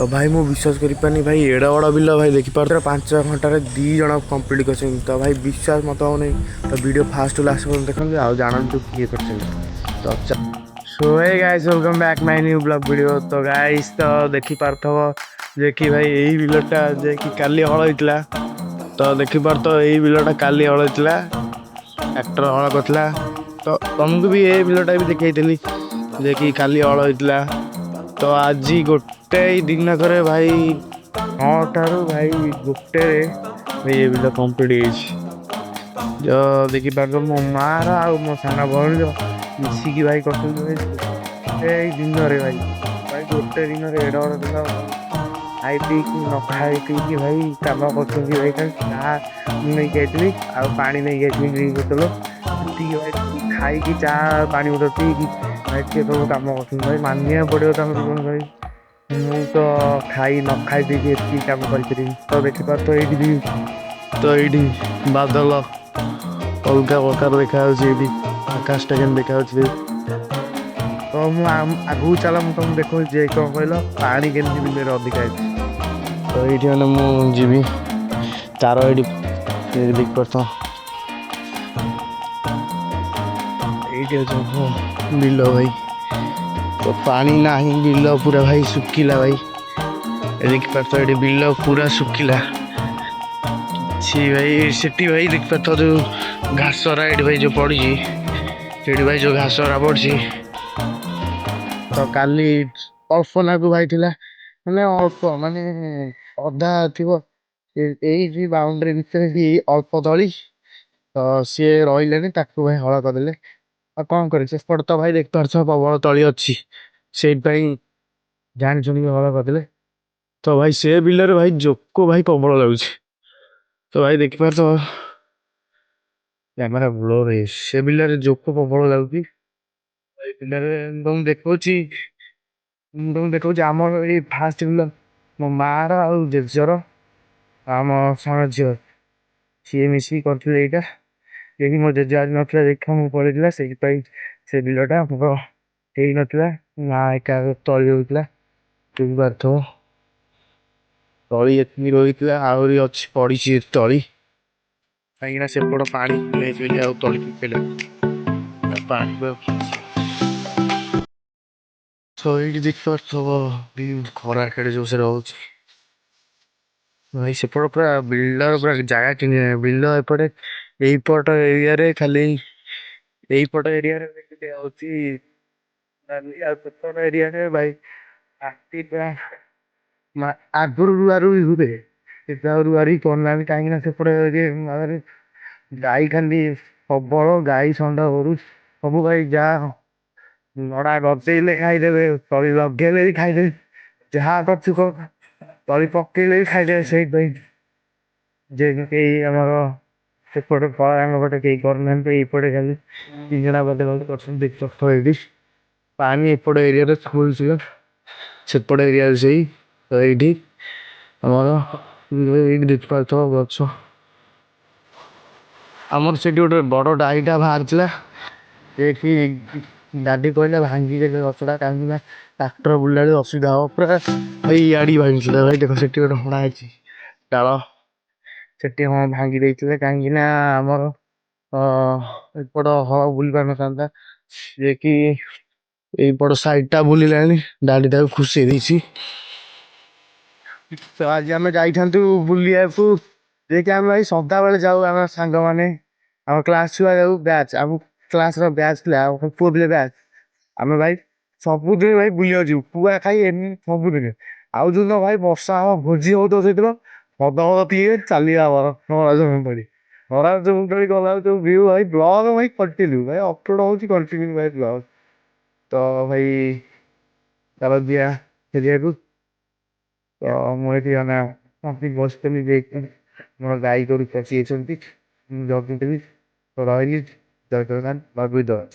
तो भाई मु विश्वास करी भाई एड़ा बड़ा बिल भाई देखी पार 5 घंटे 2 जन कंप्लीट कर तो भाई विश्वास मत हो नहीं। तो वीडियो फास्ट लास्ट देखते आ जानतु किए कर तो so hey guys welcome back my new blog video. तो गाइस तो देखी पारथव जे कि भाई यही बिलटा जे कि काली हल होइतला। तो देखी पार तो यही बिलटा काली हल होइतला ट्रैक्टर हल करथिला। तो तुमको भी ये बिलटा भी देखैतली जे कि काली हल होइतला। तो आज गोटे दिन करे भाई 9 भाई गोटे भाई ये बिल कम्प्लीट जो देखी पार मो मार आ मो साना भौणी मिसिकी भाई कर गोटे दिन भाई भाई गोटे दिन एड बड़ दिन खाई पी न खाई पी भाई कम कर भाई नहीं जाइली आ पानी नहीं जाइली बोतल भाई खाई चा पानी बोतल पी भाई सी सब कम कर भाई मानिया पड़ो भाई मु तो खाई न खाई पी कम कर तो देखिपार तो ये तो ये बादल अलग प्रकार देखा आकाशटा के देखा तो आगू चला तुम देखो जे कौन कहल पानी के बिल अधिका तो ये मुझे तार ये देख पार ये बिल भाई तो पानी ना बिल पूरा भाई सुखिला भाई देख पार ये बिल पूरा सुखिला भाई सेठी भाई देख पार जो घासरा ये भाई जो पड़ी भाई जो घासरा पड़ी तो काली अल्पना को भाई थिला माने अल्प माने अधा थी यही बाउंड्री भितर अल्प दली तो सी रही भाई हल करदे आ कौन करे सेपट तो भाई देख पार प्रबल तली अच्छी से जानी शुणी हल करदे तो भाई से बिलर भाई जोक भाई प्रबल लगुच तो भाई देखिपार तो कैमेरा ब्लोर से बिलर जोक प्रबल लगुच तुम देखो तुम देखो आम ये फास्ट बिल मो मार आजर आम साण झील सी मिसिक करते यहाँ ये मो जेजे आज ना देखा मुझे पड़ेगा से बिलटा मोर हो नाला ना एका तली होता बुझी पार्थ तली एति रही आहरी अच्छी पड़ी तली कहीं सेपट पानी तली पानी तो ये देख पार्थ खरा के जो से रोच भाई सेपट पूरा बिल्डर पूरा जगह कि बिल्ड एपटे यहीपट एरिया खाली यहीपट एरिया एरिया भाई आगुरी रुआरुई रुआरी करना कहीं सेपटे गाई खाली प्रबल गाई षंड गरु सब भाई जा नड़ा गदेले खाईदे तली लगे भी खाईदे जहाँ कर तली पकेले भी खाईदे से आमर सेपटे पटे कई करना यपटे खाली इंजना बदल कर पानी एपट एरिया स्कूल सेपट एरिया से तो ये देख पार्थ गच आमर से गोटे बड़ डाईटा बाहर दादी कहला भांगी गछटा कहीं ट्राक्टर बुला असुविधा हम पूरा भाई आड़ी भांगी भाई देख से गोटे हणा डाल से हाँ भांगी देते कहीं आमर एपट हल बुल पार ना जे कि यपट सैडटा बुला डाडीटा खुशी देती तो आज आम जा बुलिया जे कि भाई सदा बेले जाऊ आम सांग मैंने आम क्लास छुआ जाऊ बैच आम क्लास बैच पुओ पिले बैच आम भाई सबुदिन भाई बुलिया जीव पुआ खाई सबुदिन आउ जो भाई वर्षा हम भोजी हो तो मद मद पी चलिए नराज मुंडी नराज मुंडी गला जो व्यू भाई ब्लॉग भाई कंटिन्यू भाई अपलोड हो कंटिन्यू भाई ब्लॉग तो भाई चल दिया खेलिया तो मुझे बसती देख मोर गाई गोरु पशि जगुरी तो रही जय जगन्नाथ बाबू दत्त।